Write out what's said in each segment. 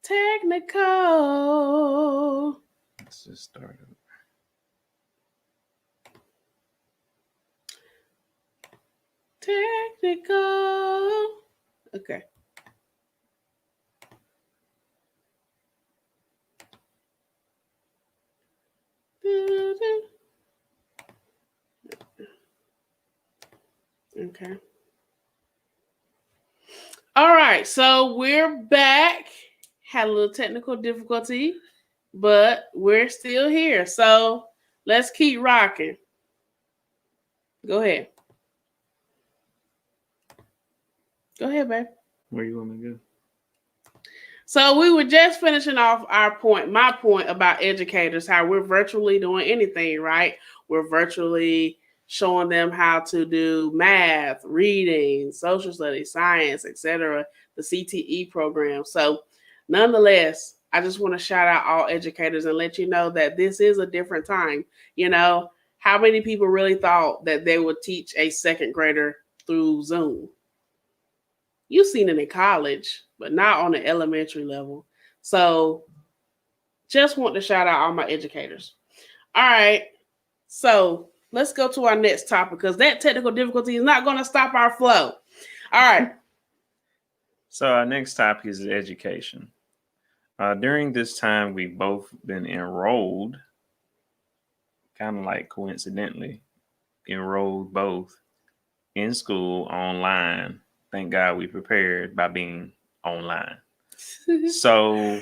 Technical. Let's just start it. Technical. Okay. Okay. All right. So we're back. Had a little technical difficulty, but we're still here. So let's keep rocking. Go ahead. Go ahead, babe. Where you want me to go? So we were just finishing off my point about educators, how we're virtually doing anything, right? We're virtually showing them how to do math, reading, social studies, science, etc., the CTE program. So nonetheless, I just want to shout out all educators and let you know that this is a different time. You know, how many people really thought that they would teach a second grader through Zoom? You've seen it in college, but not on the elementary level. So just want to shout out all my educators. All right. So let's go to our next topic because that technical difficulty is not going to stop our flow. All right. So our next topic is education. During this time, we've both been enrolled, kind of like coincidentally, enrolled both in school online. Thank God we prepared by being online. So,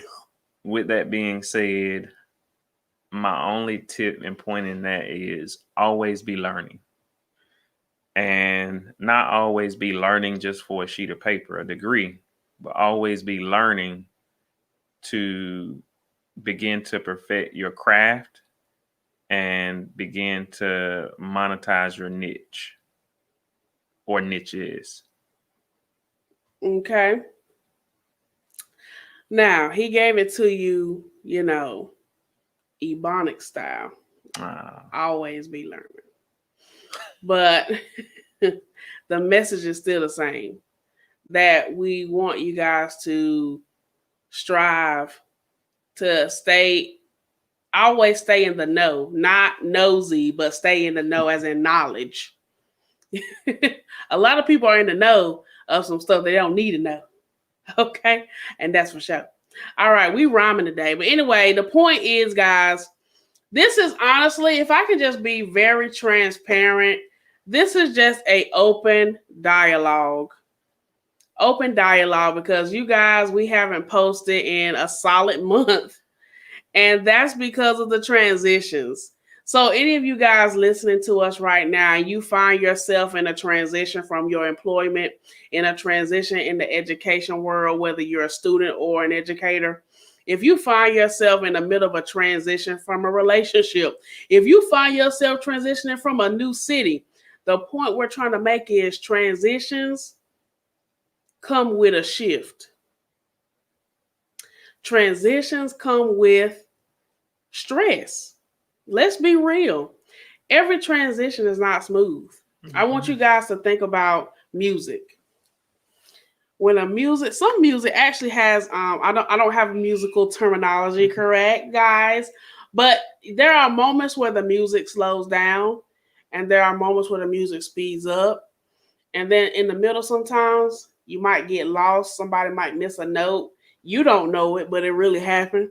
with that being said, my only tip and point in that is always be learning. And not always be learning just for a sheet of paper, a degree, but always be learning to begin to perfect your craft and begin to monetize your niche or niches. Okay. Now, he gave it to you, Ebonic style. Always be learning. But the message is still the same. That we want you guys to strive to always stay in the know, not nosy, but stay in the know as in knowledge. A lot of people are in the know of some stuff they don't need to know. Okay? And that's for sure. All right, we rhyming today. But anyway, the point is, guys, this is honestly, if I can just be very transparent, this is just a open dialogue. Open dialogue because you guys, we haven't posted in a solid month. And that's because of the transitions. So any of you guys listening to us right now, you find yourself in a transition from your employment, in a transition in the education world, whether you're a student or an educator. If you find yourself in the middle of a transition from a relationship, if you find yourself transitioning from a new city, the point we're trying to make is transitions come with a shift. Transitions come with stress. Let's be real. Every transition is not smooth. Mm-hmm. I want you guys to think about music. When some music actually has I don't have musical terminology correct, guys, but there are moments where the music slows down and there are moments where the music speeds up. And then in the middle sometimes you might get lost, somebody might miss a note. You don't know it, but it really happened.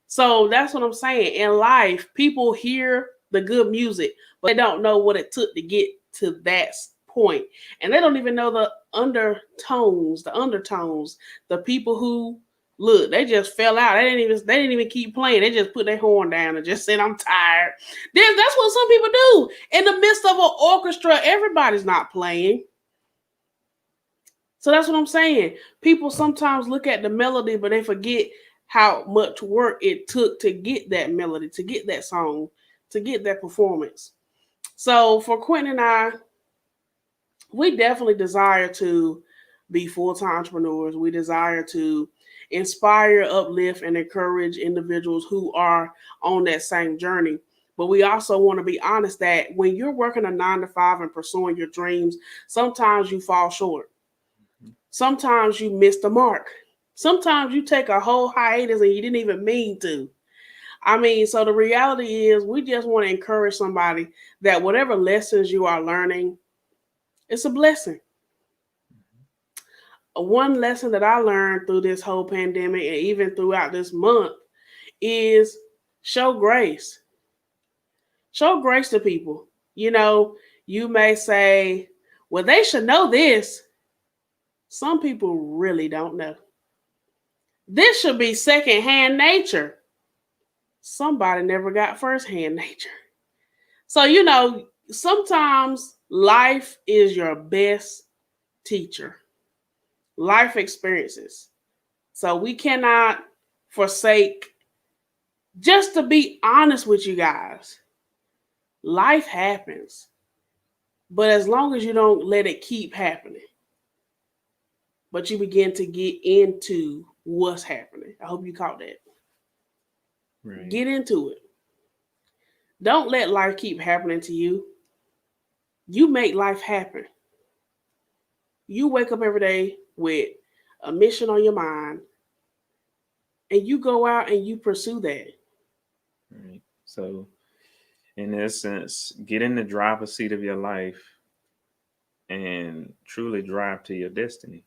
So that's what I'm saying. In life, people hear the good music, but they don't know what it took to get to that point. And they don't even know the undertones, the people who look, they just fell out. They didn't even keep playing. They just put their horn down and just said, I'm tired. Then that's what some people do. In the midst of an orchestra, everybody's not playing. So that's what I'm saying. People sometimes look at the melody, but they forget how much work it took to get that melody, to get that song, to get that performance. So for Quentin and I, we definitely desire to be full-time entrepreneurs. We desire to inspire, uplift, and encourage individuals who are on that same journey. But we also want to be honest that when you're working a 9-to-5 and pursuing your dreams, sometimes you fall short. Sometimes you miss the mark. Sometimes you take a whole hiatus and you didn't even mean to. I mean, so the reality is we just want to encourage somebody that whatever lessons you are learning, it's a blessing. One lesson that I learned through this whole pandemic and even throughout this month is show grace. Show grace to people. You know, you may say, well, they should know this. Some people really don't know. This should be secondhand nature. Somebody never got firsthand nature. So, you know, sometimes life is your best teacher. Life experiences. So we cannot forsake, just to be honest with you guys, life happens. But as long as you don't let it keep happening, but you begin to get into what's happening. I hope you caught that. Right. Get into it. Don't let life keep happening to you. You make life happen. You wake up every day with a mission on your mind, and you go out and you pursue that. Right. So, in essence, get in the driver's seat of your life and truly drive to your destiny.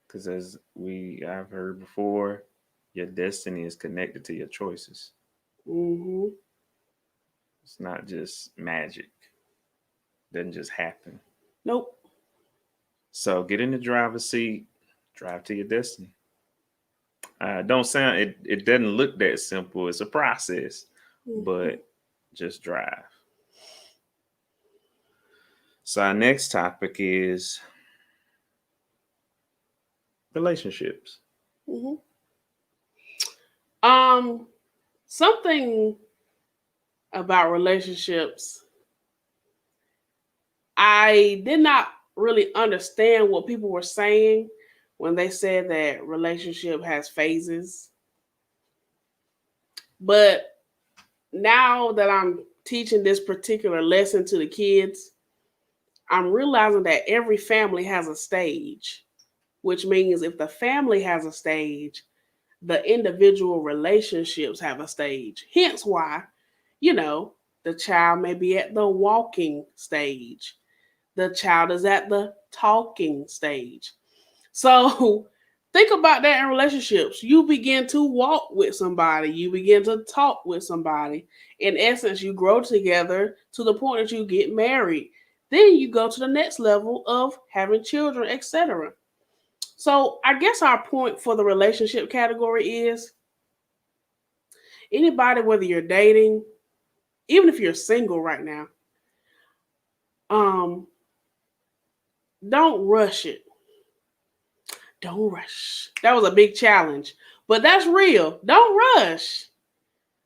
Because as I've heard before, your destiny is connected to your choices. Mm-hmm. It's not just magic. It doesn't just happen. Nope. So get in the driver's seat, drive to your destiny. Don't sound, it doesn't look that simple. It's a process, but just drive. So our next topic is relationships. Mm-hmm. Something about relationships. I did not really understand what people were saying when they said that relationship has phases. But now that I'm teaching this particular lesson to the kids, I'm realizing that every family has a stage, which means if the family has a stage, the individual relationships have a stage. Hence why, you know, the child may be at the walking stage. The child is at the talking stage. So think about that in relationships. You begin to walk with somebody. You begin to talk with somebody. In essence, you grow together to the point that you get married. Then you go to the next level of having children, etc. So I guess our point for the relationship category is anybody, whether you're dating, even if you're single right now, don't rush it. Don't rush. That was a big challenge, but that's real. Don't rush.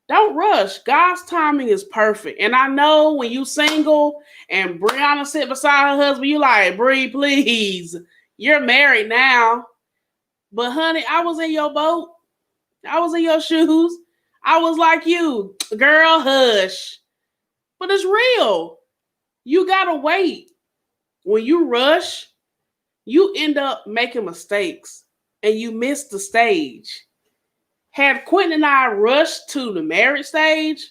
Don't rush. God's timing is perfect. And I know when you single and Brianna sit beside her husband, you like, Bree, please. You're married now. But honey, I was in your boat. I was in your shoes. I was like you. Girl, hush. But it's real. You gotta wait. When you rush, you end up making mistakes and you miss the stage. Had Quentin and I rushed to the marriage stage,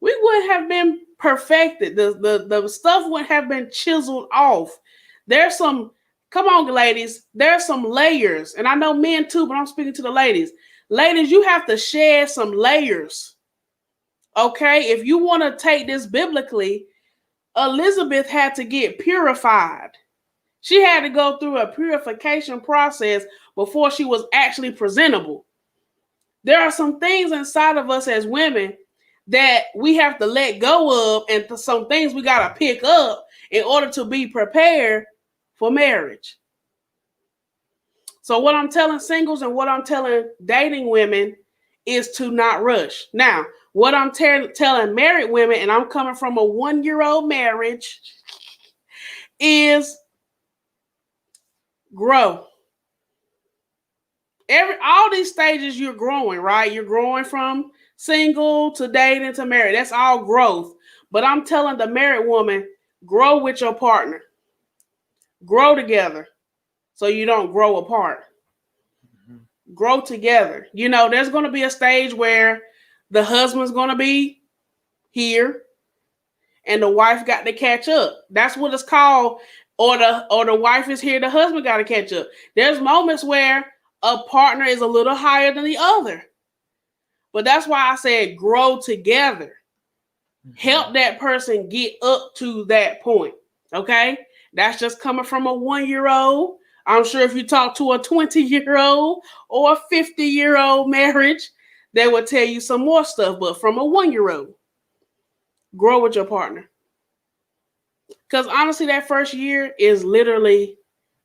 we wouldn't have been perfected. The stuff wouldn't have been chiseled off. There's some, come on, ladies, there's some layers. And I know men too, but I'm speaking to the ladies. Ladies, you have to shed some layers. Okay? If you want to take this biblically, Elizabeth had to get purified. She had to go through a purification process before she was actually presentable. There are some things inside of us as women that we have to let go of, and some things we got to pick up in order to be prepared for marriage. So what I'm telling singles and what I'm telling dating women is to not rush. Now, what I'm telling married women, and I'm coming from a 1-year-old marriage, is grow. All these stages you're growing, right? You're growing from single to dating to married. That's all growth. But I'm telling the married woman, grow with your partner. Grow together. so you don't grow apart. Grow together. You know, there's going to be a stage where the husband's going to be here and the wife got to catch up. That's what it's called. Or the wife is here, the husband got to catch up. There's moments where a partner is a little higher than the other. But that's why I said grow together. Help that person get up to that point. Okay? That's just coming from a 1-year-old. I'm sure if you talk to a 20-year-old or a 50-year-old marriage, they will tell you some more stuff. But from a 1-year-old, grow with your partner. Because honestly, that first year is literally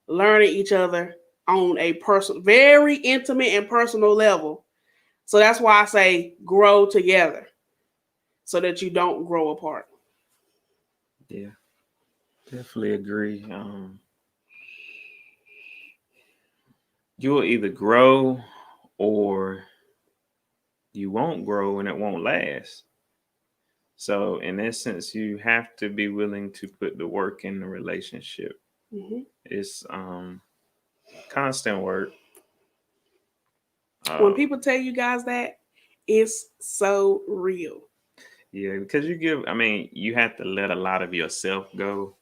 learning each other on a personal, very intimate and personal level. So that's why I say grow together so that you don't grow apart. Yeah, definitely agree. You'll either grow or you won't grow and it won't last. So, in essence, you have to be willing to put the work in the relationship. Mm-hmm. It's constant work. When people tell you guys that, it's so real. Yeah, because you have to let a lot of yourself go.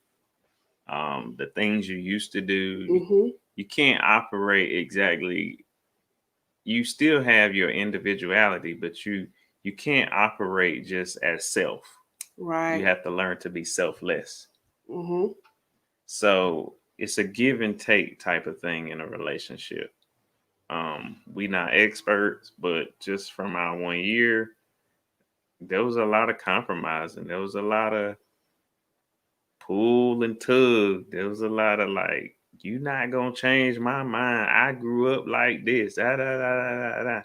The things you used to do, Mm-hmm. you can't operate exactly. You still have your individuality, but you can't operate just as self. Right. You have to learn to be selfless. Mm-hmm. So it's a give and take type of thing in a relationship. We not experts, but just from our 1 year, there was a lot of compromise and there was a lot of pull and tug. There was a lot of like, you not gonna change my mind. I grew up like this. Da, da, da, da, da.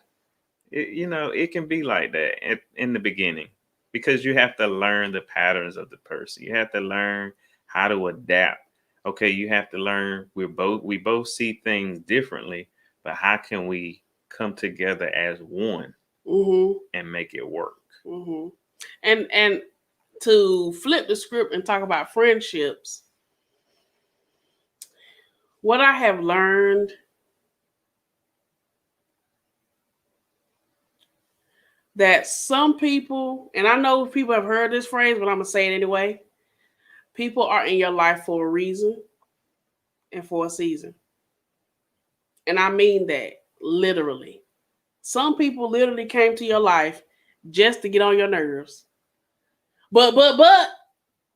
It can be like that in the beginning because you have to learn the patterns of the person. You have to learn how to adapt. Okay, you have to learn we both see things differently, but how can we come together as one Mm-hmm. and make it work? Mm-hmm. And to flip the script and talk about friendships, what I have learned that some people, and I know people have heard this phrase, but I'm going to say it anyway. People are in your life for a reason and for a season. And I mean that literally. Some people literally came to your life just to get on your nerves. But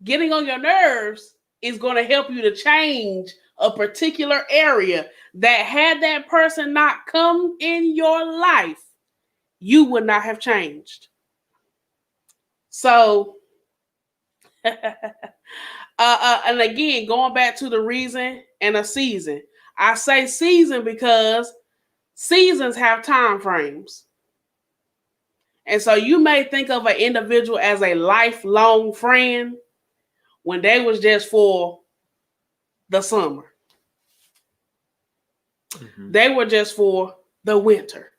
getting on your nerves is going to help you to change a particular area that had that person not come in your life, you would not have changed. So, and again, going back to the reason and a season. I say season because seasons have time frames. And so you may think of an individual as a lifelong friend when they was just for the summer. Mm-hmm. They were just for the winter.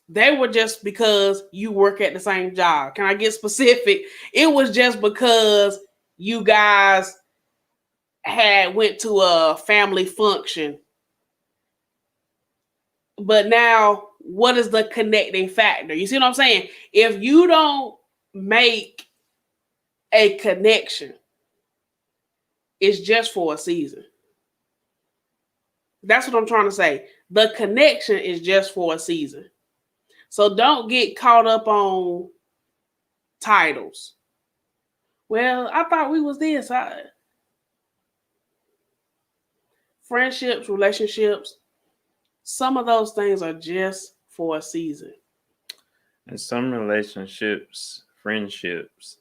They were just because you work at the same job. Can I get specific? It was just because you guys had went to a family function. But now, what is the connecting factor? You see what I'm saying? If you don't make a connection, it's just for a season. That's what I'm trying to say. The connection is just for a season. So don't get caught up on titles. Well, I thought we was this. Friendships, relationships, some of those things are just for a season. And some relationships, friendships,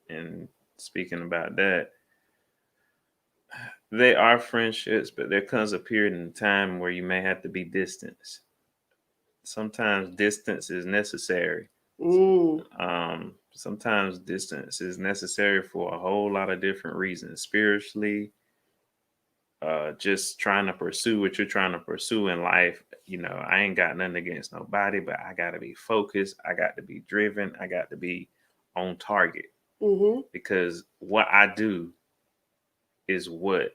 and speaking about that, they are friendships, but there comes a period in time where you may have to be distanced. Sometimes distance is necessary. Sometimes distance is necessary for a whole lot of different reasons. Spiritually, just trying to pursue what you're trying to pursue in life. I ain't got nothing against nobody, but I got to be focused. I got to be driven. I got to be on target. Because what I do is what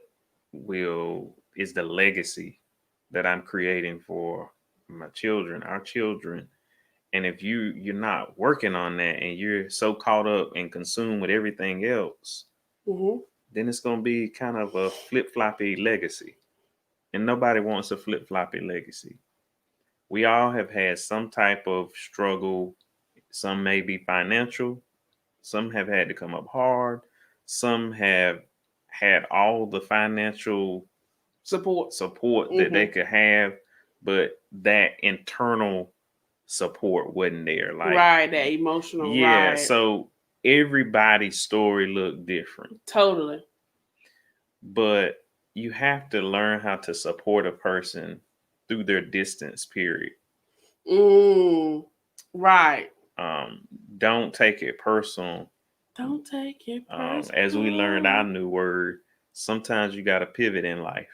will is the legacy that I'm creating for my children, our children. And if you're not working on that and you're so caught up and consumed with everything else, then it's going to be kind of a flip-floppy legacy. And nobody wants a flip-floppy legacy. We all have had some type of struggle. Some may be financial. Some have had to come up hard. Some have had all the financial support that they could have, but that internal support wasn't there. Like, right, that emotional. Yeah, right. So everybody's story looked different. Totally. But you have to learn how to support a person through their distance period. Right. Don't take it personal. Don't take it personal. As we learned our new word, sometimes you got to pivot in life.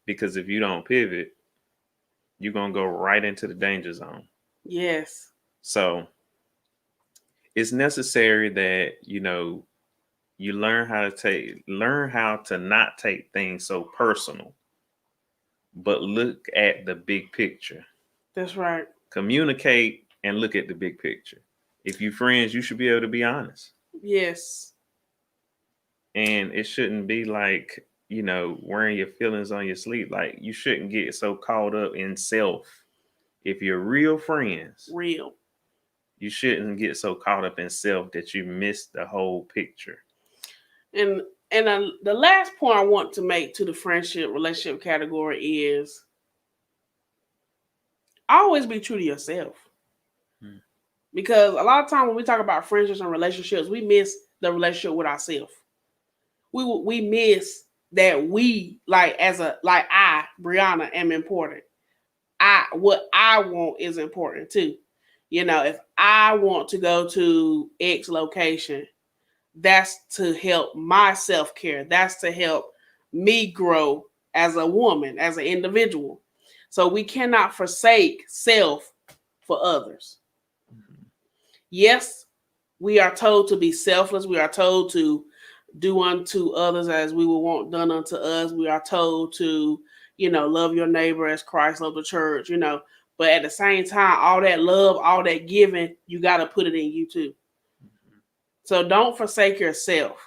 Because if you don't pivot, you're going to go right into the danger zone. Yes. So it's necessary that, you learn how to not take things so personal, but look at the big picture. That's right. Communicate and look at the big picture. If you're friends, you should be able to be honest. Yes. And it shouldn't be like, wearing your feelings on your sleeve. Like, you shouldn't get so caught up in self. If you're real friends, you shouldn't get so caught up in self that you miss the whole picture. And the last point I want to make to the friendship relationship category is always be true to yourself. Because a lot of times when we talk about friendships and relationships, we miss the relationship with ourselves. We miss that we, I, Brianna, am important. What I want is important too. If I want to go to X location, that's to help my self-care. That's to help me grow as a woman, as an individual. So we cannot forsake self for others. Yes, we are told to be selfless. We are told to do unto others as we would want done unto us. We are told to, love your neighbor as Christ loved the church, But at the same time, all that love, all that giving, you got to put it in you too. So don't forsake yourself.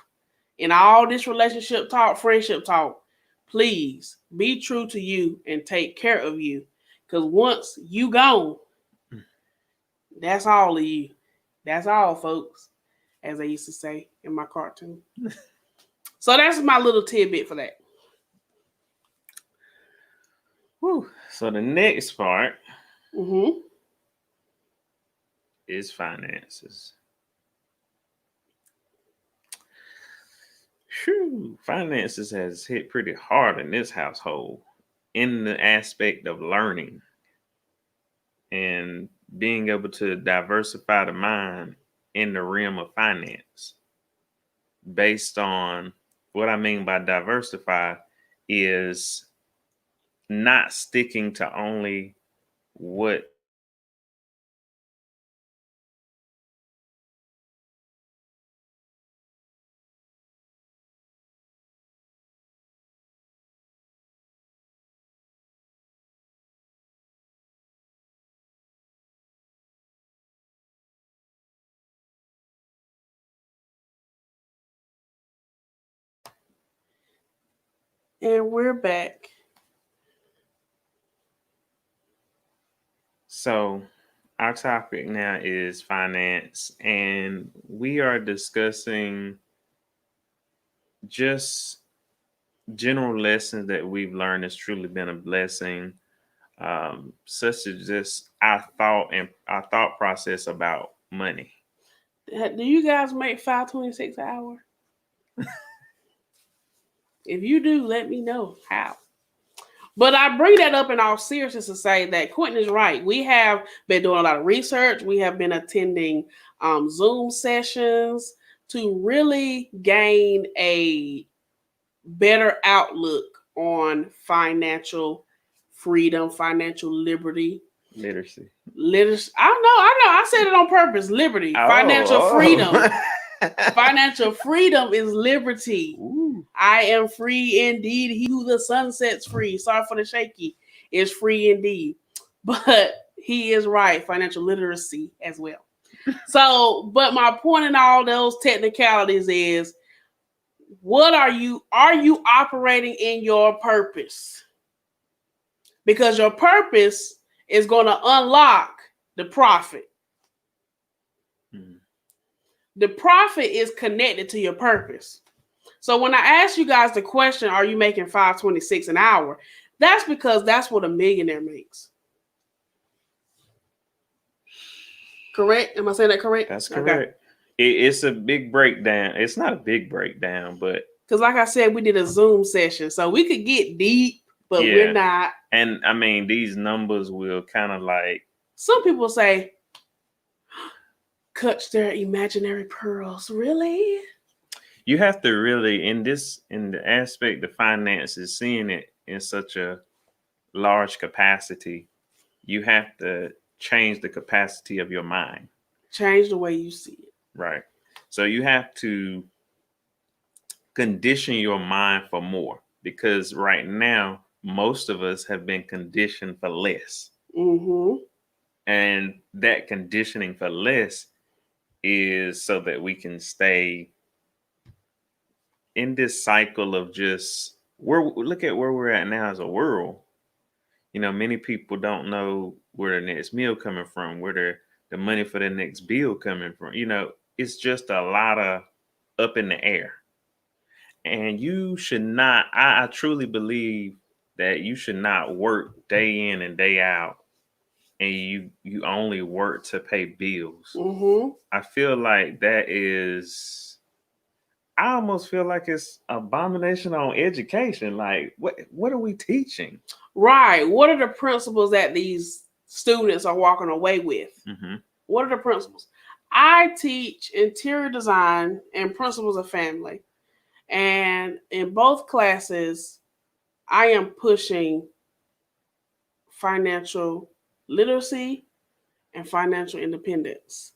In all this relationship talk, friendship talk, please be true to you and take care of you. Because once you gone, that's all of you. That's all, folks, as they used to say in my cartoon. So that's my little tidbit for that. Whew. So the next part is finances. Whew. Finances has hit pretty hard in this household in the aspect of learning and being able to diversify the mind in the realm of finance. Based on what I mean by diversify is not sticking to only what And we're back. So our topic now is finance, and we are discussing just general lessons that we've learned has truly been a blessing, such as just our thought process about money. Do you guys make $5.26 an hour? If you do, let me know how. But I bring that up in all seriousness to say that Quentin is right. We have been doing a lot of research. We have been attending Zoom sessions to really gain a better outlook on financial freedom, financial liberty. Literacy. I know. I said it on purpose. Liberty. Financial freedom. Financial freedom is liberty. Ooh. I am free indeed. He who the sun sets free. Sorry for the shaky. Is free indeed. But he is right. Financial literacy as well. So, but my point in all those technicalities is, what are you operating in your purpose? Because your purpose is going to unlock the profit. Mm-hmm. The profit is connected to your purpose. So when I ask you guys the question, are you making $5.26 an hour? That's because that's what a millionaire makes. Correct? Am I saying that correct? That's correct. Okay. It's a big breakdown. It's not a big breakdown, but because like I said, we did a Zoom session, so we could get deep, but we're not. And I mean, these numbers will kind of like, some people say, clutch their imaginary pearls. Really? You have to really, in the aspect of finances, seeing it in such a large capacity, you have to change the capacity of your mind. Change the way you see it. Right. So you have to condition your mind for more, because right now, most of us have been conditioned for less. Mm-hmm. And that conditioning for less is so that we can stay in this cycle of just look at where we're at now as a world. You know, many people don't know where the next meal coming from, where the money for the next bill coming from. You know, it's just a lot of up in the air. And you should not, I truly believe that you should not work day in and day out and you only work to pay bills. Mm-hmm. I feel like I almost feel like it's abomination on education. Like, what are we teaching? Right. What are the principles that these students are walking away with? Mm-hmm. What are the principles? I teach interior design and principles of family. And in both classes, I am pushing financial literacy and financial independence.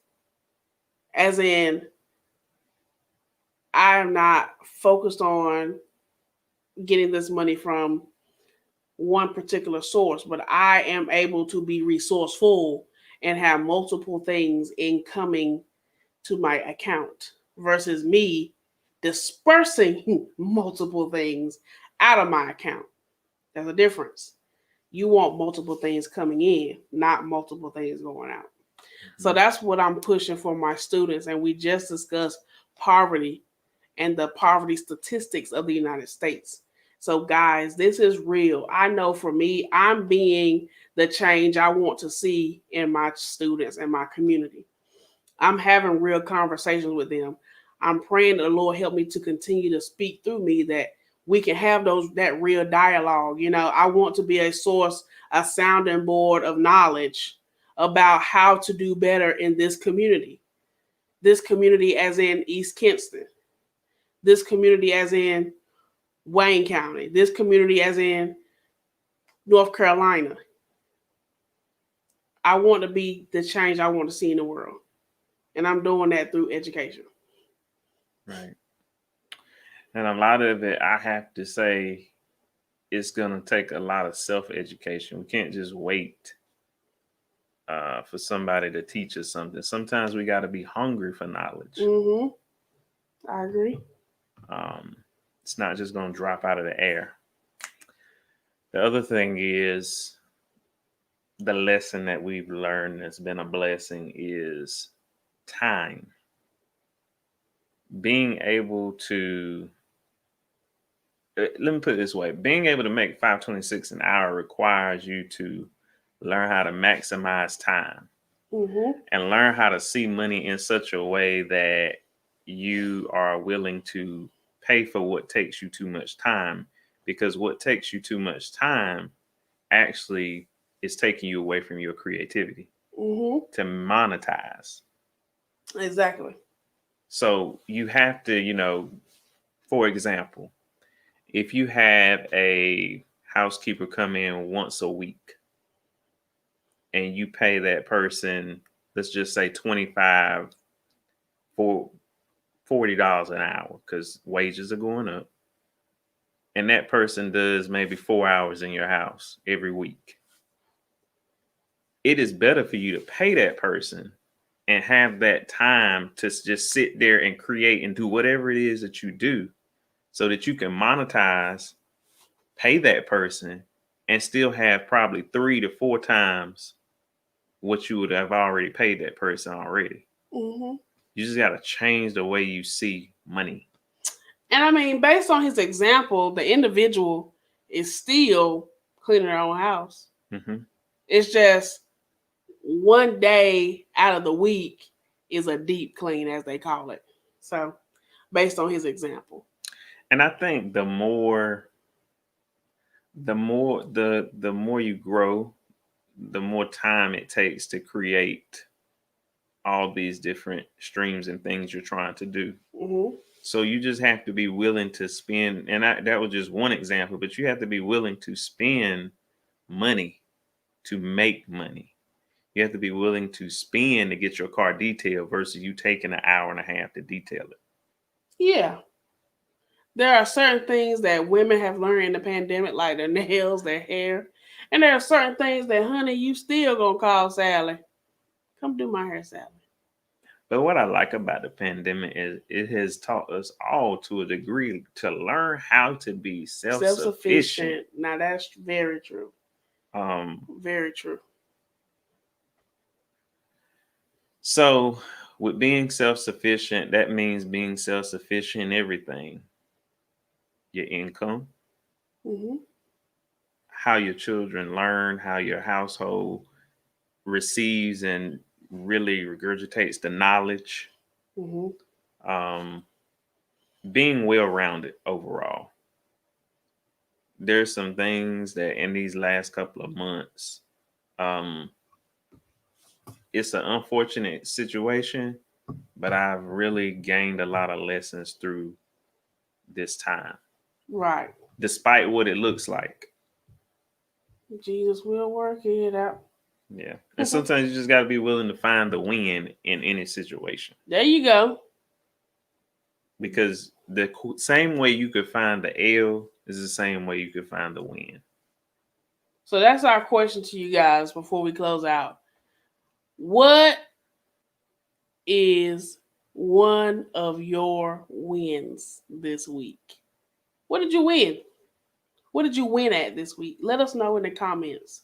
As in, I am not focused on getting this money from one particular source, but I am able to be resourceful and have multiple things incoming to my account versus me dispersing multiple things out of my account. There's a difference. You want multiple things coming in, not multiple things going out. Mm-hmm. So that's what I'm pushing for my students. And we just discussed poverty and the poverty statistics of the United States. So guys, this is real. I know for me, I'm being the change I want to see in my students and my community. I'm having real conversations with them. I'm praying that the Lord help me to continue to speak through me, that we can have that real dialogue. You know, I want to be a source, a sounding board of knowledge about how to do better in this community. This community as in East Kinston. This community as in Wayne County. This community as in North Carolina. I want to be the change I want to see in the world. And I'm doing that through education. Right. And a lot of it, I have to say, it's going to take a lot of self-education. We can't just wait for somebody to teach us something. Sometimes we got to be hungry for knowledge. Mm-hmm. I agree. It's not just going to drop out of the air. The other thing is, the lesson that we've learned that's been a blessing is time. Being able to, let me put it this way, being able to make $5.26 an hour requires you to learn how to maximize time. Mm-hmm. And learn how to see money in such a way that you are willing to pay for what takes you too much time, because what takes you too much time actually is taking you away from your creativity. Mm-hmm. To monetize. Exactly. So you have to, for example, if you have a housekeeper come in once a week and you pay that person, let's just say $25 for $40 an hour, because wages are going up. and that person does maybe 4 hours in your house every week, it is better for you to pay that person and have that time to just sit there and create and do whatever it is that you do so that you can monetize, pay that person, and still have probably 3 to 4 times what you would have already paid that person already. Mm-hmm. You just got to change the way you see money. And I mean, based on his example, the individual is still cleaning their own house. Mm-hmm. It's just one day out of the week is a deep clean, as they call it. So, based on his example. And I think the more you grow, the more time it takes to create all these different streams and things you're trying to do. Mm-hmm. So you just have to be willing to spend, and that was just one example, but you have to be willing to spend money to make money. You have to be willing to spend to get your car detailed versus you taking an hour and a half to detail it. Yeah. There are certain things that women have learned in the pandemic, like their nails, their hair. And there are certain things that, honey, you still gonna call Sally. Come do my hair, Sally. But what I like about the pandemic is it has taught us all to a degree to learn how to be self-sufficient. Now that's very true. Very true. So with being self-sufficient, that means being self-sufficient in everything. Your income, Mm-hmm. how your children learn, how your household receives and really regurgitates the knowledge. Mm-hmm. Being well-rounded overall. There's some things that in these last couple of months, it's an unfortunate situation, but I've really gained a lot of lessons through this time. Right. Despite what it looks like. Jesus will work it out. Yeah. And sometimes you just got to be willing to find the win in any situation. There you go. Because the same way you could find the L is the same way you could find the win. So that's our question to you guys before we close out. What is one of your wins this week? What did you win? What did you win at this week? Let us know in the comments.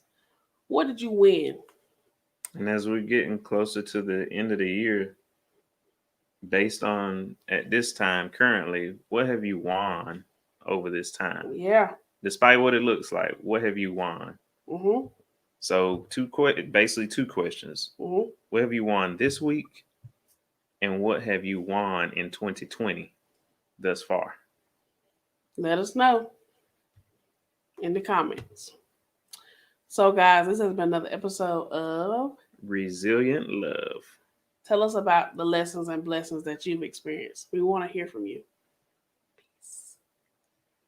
What did you win? And as we're getting closer to the end of the year, based on at this time currently, what have you won over this time? Yeah. Despite what it looks like, what have you won? Mm-hmm. So basically two questions. Mm-hmm. What have you won this week? And what have you won in 2020 thus far? Let us know in the comments. So, guys, this has been another episode of Resilient Love. Tell us about the lessons and blessings that you've experienced. We want to hear from you.